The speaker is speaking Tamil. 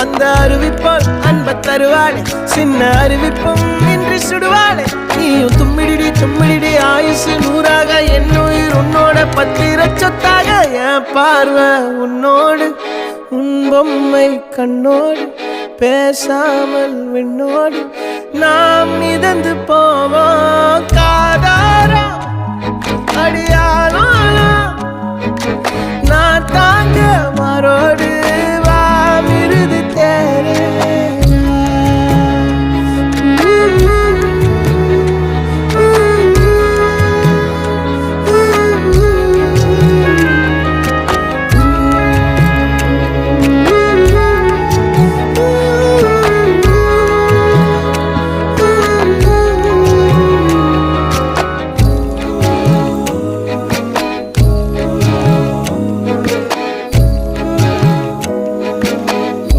அந்த அறிவிப்போல் அன்ப தருவாளே சின்ன அறிவிப்பும் இன்று சுடுவாளே நீயும் தும்மிடி ஆயுசு நூறாக என் உயிர் உன்னோட பத்திர சொத்தாக என் பார்வை உன்னோடு உன் பொம்மை கண்ணோடு பேசாமல் விண்ணோடு நாம் மிதந்து போவோம் காதாரா அடியானோ நான் தாங்க மாறோடு